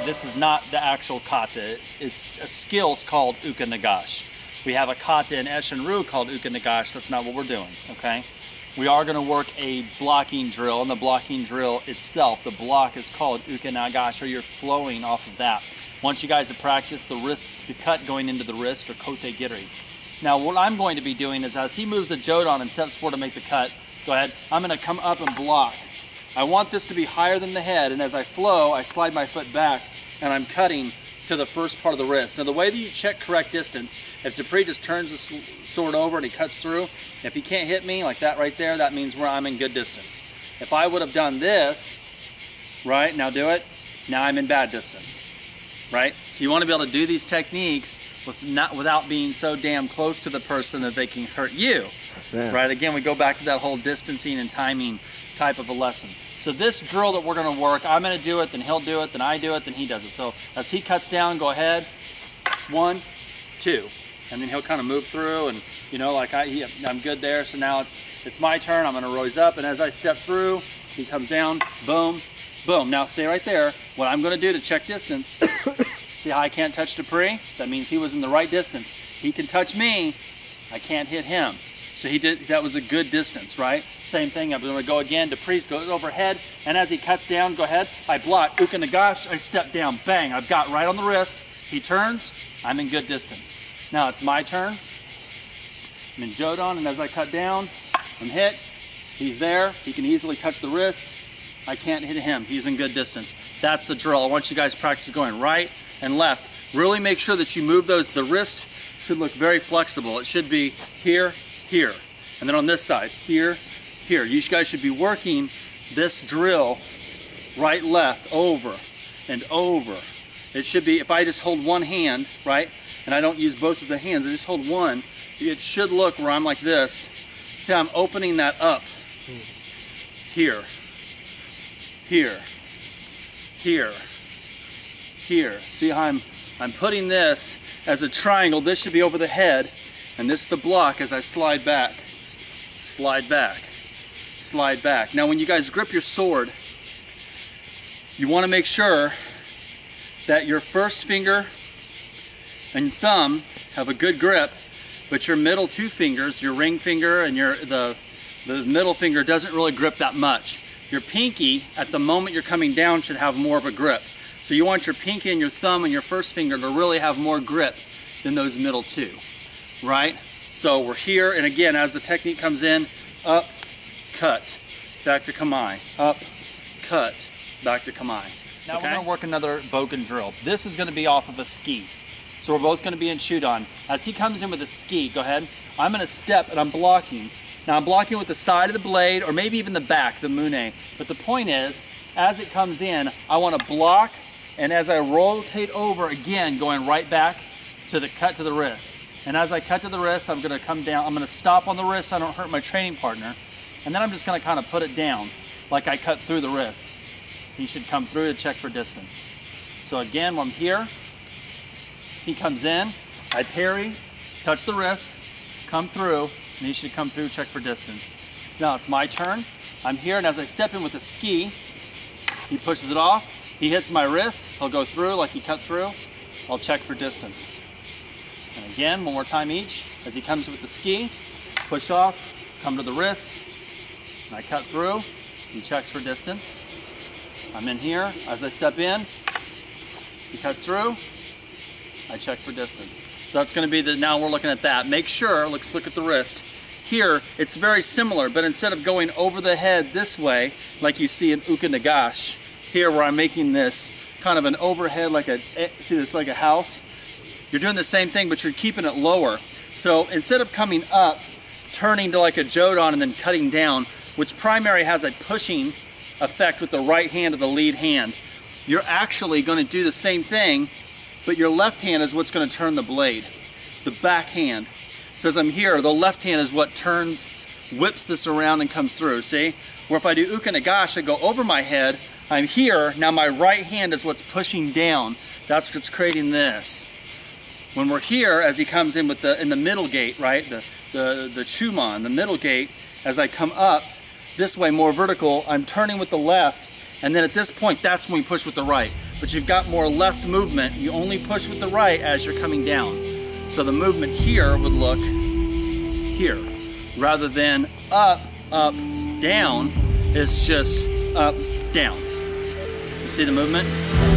this is not the actual kata. It's a skills called uka nagash. We have a kata in Eshin-ryu called uka nagash. That's not what we're doing, okay? We are going to work a blocking drill, and the blocking drill itself, the block is called uka nagash, or you're flowing off of that. Once you guys have practiced the wrist, the cut going into the wrist, or kote giri. Now what I'm going to be doing is as he moves the jodan and steps forward to make the cut, go ahead, I'm going to come up and block. I want this to be higher than the head, and as I flow, I slide my foot back, and I'm cutting to the first part of the wrist. Now the way that you check correct distance, if Dupree just turns the sword over and he cuts through, if he can't hit me like that right there, that means where I'm in good distance. If I would have done this, right, now do it, now I'm in bad distance, right? So you want to be able to do these techniques without being so damn close to the person that they can hurt you, right? Again, we go back to that whole distancing and timing type of a lesson. So this drill that we're going to work, I'm going to do it, then he'll do it, then I do it, then he does it. So as he cuts down, go ahead, 1, 2, and then he'll kind of move through, and you know, like I'm good there. So now it's my turn. I'm going to rise up, and as I step through, he comes down, boom, boom. Now stay right there. What I'm going to do to check distance, see how I can't touch Dupree? That means he was in the right distance. He can touch me, I can't hit him. So he did. That was a good distance, right? Same thing, I'm going to go again. Dupree goes overhead, and as he cuts down, go ahead, I block, uka nagash, I step down, bang, I've got right on the wrist. He turns, I'm in good distance. Now it's my turn. I'm in jodan, and as I cut down, I'm hit. He's there, he can easily touch the wrist. I can't hit him, he's in good distance. That's the drill. I want you guys to practice going right and left. Really make sure that you move those. The wrist should look very flexible. It should be here, here. And then on this side, here, here. You guys should be working this drill right, left, over and over. It should be, if I just hold one hand, right, and I don't use both of the hands, I just hold one, it should look where I'm like this. See, I'm opening that up. Here, here, here, here. See how I'm putting this as a triangle. This should be over the head, and this is the block as I slide back, slide back, slide back. Now when you guys grip your sword, you want to make sure that your first finger and thumb have a good grip, but your middle two fingers, your ring finger and the middle finger doesn't really grip that much. Your pinky, at the moment you're coming down, should have more of a grip. So you want your pinky and your thumb and your first finger to really have more grip than those middle two, right? So we're here, and again, as the technique comes in, up, cut, back to kamae, up, cut, back to kamae. Now we're going to work another Bokken drill. This is going to be off of a ski. So we're both going to be in Shudan. As he comes in with a ski, go ahead, I'm going to step and I'm blocking. Now I'm blocking with the side of the blade, or maybe even the back, the mune. But the point is, as it comes in, I want to block, and as I rotate over again, going right back to the cut to the wrist. And as I cut to the wrist, I'm going to come down. I'm going to stop on the wrist so I don't hurt my training partner. And then I'm just going to kind of put it down like I cut through the wrist. He should come through to check for distance. So again, when I'm here, he comes in, I parry, touch the wrist, come through, and he should come through, check for distance. So now it's my turn. I'm here, and as I step in with the ski, he pushes it off, he hits my wrist, he'll go through like he cut through, I'll check for distance. And again, one more time each, as he comes with the ski, push off, come to the wrist, and I cut through, he checks for distance. I'm in here, as I step in, he cuts through, I check for distance. So that's going to be now we're looking at that. Make sure, let's look at the wrist. Here, it's very similar, but instead of going over the head this way, like you see in uka nagash, here where I'm making this kind of an overhead, like see this like a house? You're doing the same thing, but you're keeping it lower. So instead of coming up, turning to like a jodan and then cutting down, which primary has a pushing effect with the right hand of the lead hand, you're actually going to do the same thing, but your left hand is what's going to turn the blade, the back hand. So as I'm here, the left hand is what turns, whips this around and comes through, see? Where if I do uka nagash, I go over my head, I'm here, now my right hand is what's pushing down. That's what's creating this. When we're here, as he comes in with in the middle gate, right? The chuman, the middle gate, as I come up, this way more vertical, I'm turning with the left, and then at this point, that's when we push with the right. but you've got more left movement. You only push with the right as you're coming down. So the movement here would look here, rather than up, up, down. It's just up, down. You see the movement?